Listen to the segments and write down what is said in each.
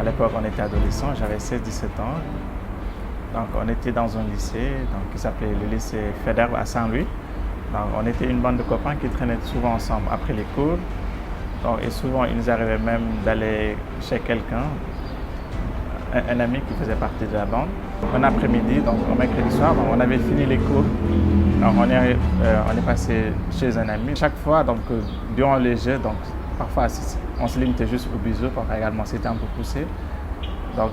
l'époque, on était adolescents, j'avais 16-17 ans. Donc, on était dans un lycée qui s'appelait le lycée Faidherbe à Saint-Louis. Donc, on était une bande de copains qui traînaient souvent ensemble après les cours. Donc, et souvent, il nous arrivait même d'aller chez quelqu'un, un ami qui faisait partie de la bande. Un après-midi, donc un mercredi soir, donc, on avait fini les cours. Donc, on est passé chez un ami. Chaque fois, donc, durant les jeux, donc, parfois, on se limitait juste au bisou, parfois également, c'était un peu poussé. Donc,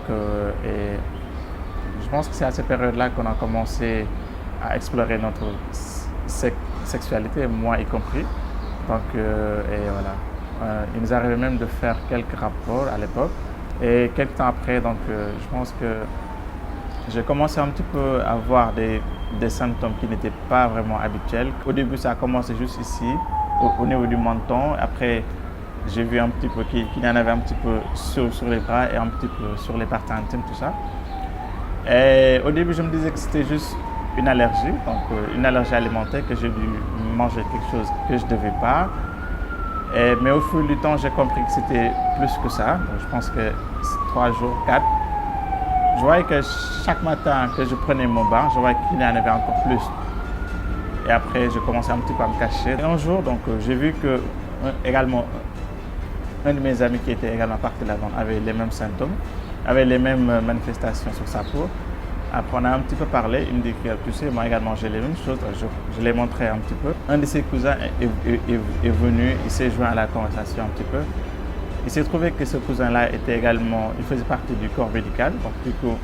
et je pense que c'est à cette période-là qu'on a commencé à explorer notre sexualité, moi y compris. Donc, et voilà. Il nous arrivait même de faire quelques rapports à l'époque. Et quelques temps après, donc, je pense que j'ai commencé un petit peu à avoir des symptômes qui n'étaient pas vraiment habituels. Au début, ça a commencé juste ici, au niveau du menton. Après, j'ai vu un petit peu qu'il y en avait un petit peu sur les bras et un petit peu sur les parties intimes, tout ça. Et au début, je me disais que c'était juste une allergie, donc une allergie alimentaire, que j'ai dû manger quelque chose que je ne devais pas. Mais au fil du temps, j'ai compris que c'était plus que ça. Donc, je pense que 3 jours, 4. Je voyais que chaque matin que je prenais mon bain, je voyais qu'il y en avait encore plus. Et après, je commençais un petit peu à me cacher. Et un jour, donc, j'ai vu que également un de mes amis qui était également parti là-bas avait les mêmes symptômes, avait les mêmes manifestations sur sa peau. Après, on a un petit peu parlé. Il me dit que, tu sais, moi également, j'ai les mêmes choses. Je l'ai montré un petit peu. Un de ses cousins est venu, il s'est joint à la conversation un petit peu. Il s'est trouvé que ce cousin-là était également, il faisait partie du corps médical. Donc, du coup,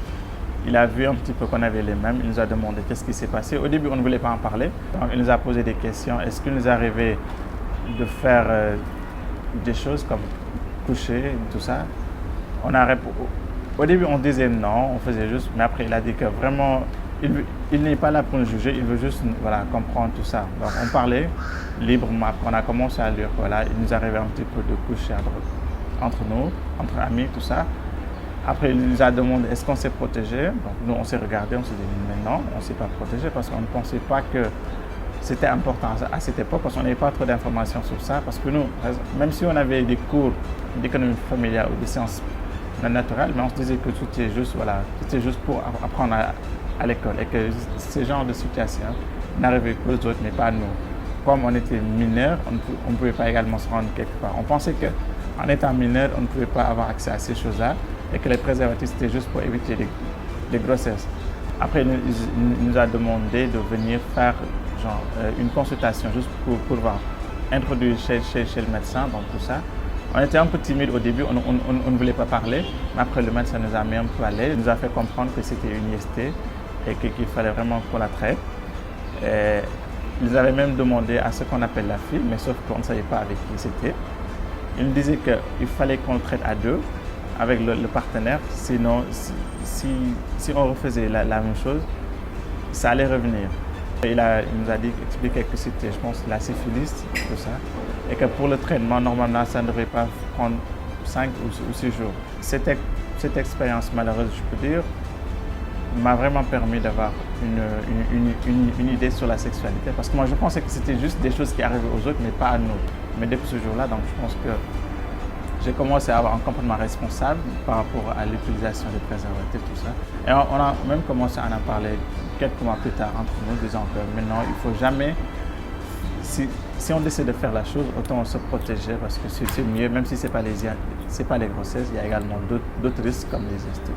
il a vu un petit peu qu'on avait les mêmes. Il nous a demandé qu'est-ce qui s'est passé. Au début, on ne voulait pas en parler. Donc, il nous a posé des questions. Est-ce qu'il nous arrivait de faire des choses comme coucher, tout ça? Au début, on disait non, on faisait juste, mais après, il a dit que vraiment, il n'est pas là pour nous juger, il veut juste comprendre tout ça. Donc, on parlait librement, on a commencé à lire, voilà, il nous arrivait un petit peu de coucher entre nous, entre amis, tout ça. Après, il nous a demandé est-ce qu'on s'est protégé. Donc, nous, on s'est regardé, on s'est dit mais non, on ne s'est pas protégé parce qu'on ne pensait pas que c'était important à cette époque, parce qu'on n'avait pas trop d'informations sur ça. Parce que nous, même si on avait des cours d'économie familiale ou des sciences naturelles, mais on se disait que c'était juste pour apprendre à l'école et que ce genre de situation n'arrivait qu'aux autres, mais pas à nous. Comme on était mineurs, on ne pouvait pas également se rendre quelque part. On pensait qu'en étant mineur, on ne pouvait pas avoir accès à ces choses-là et que les préservatifs, c'était juste pour éviter les grossesses. Après, il nous a demandé de venir faire une consultation juste pour voir, introduire chez le médecin, donc tout ça. On était un peu timide au début, on ne voulait pas parler, mais après le médecin nous a mis un peu à l'aise, il nous a fait comprendre que c'était une IST et qu'il fallait vraiment qu'on la traite. Et ils avaient même demandé à ce qu'on appelle la fille, mais sauf qu'on ne savait pas avec qui c'était. Il nous disait qu'il fallait qu'on le traite à deux, avec le partenaire, sinon si on refaisait la même chose, ça allait revenir. Il nous a expliqué que c'était, je pense, la syphilis, tout ça, et que pour le traitement, normalement, ça ne devrait pas prendre 5 ou 6 jours. Cette expérience malheureuse, je peux dire, m'a vraiment permis d'avoir une idée sur la sexualité. Parce que moi, je pensais que c'était juste des choses qui arrivaient aux autres, mais pas à nous. Mais depuis ce jour-là, donc, je pense que j'ai commencé à avoir un comportement responsable par rapport à l'utilisation des préservatifs, tout ça. Et on a même commencé à en parler quelques mois plus tard entre nous, disant que maintenant, il ne faut jamais, si on décide de faire la chose, autant se protéger parce que c'est mieux, même si ce n'est pas les grossesses, il y a également d'autres risques comme les IST.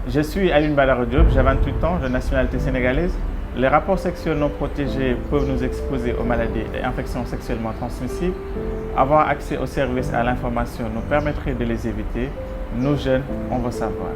Je suis Alioune Badara Diop, j'ai 28 ans, de nationalité sénégalaise. Les rapports sexuels non protégés peuvent nous exposer aux maladies et infections sexuellement transmissibles. Avoir accès aux services et à l'information nous permettrait de les éviter. Nous jeunes, on veut savoir.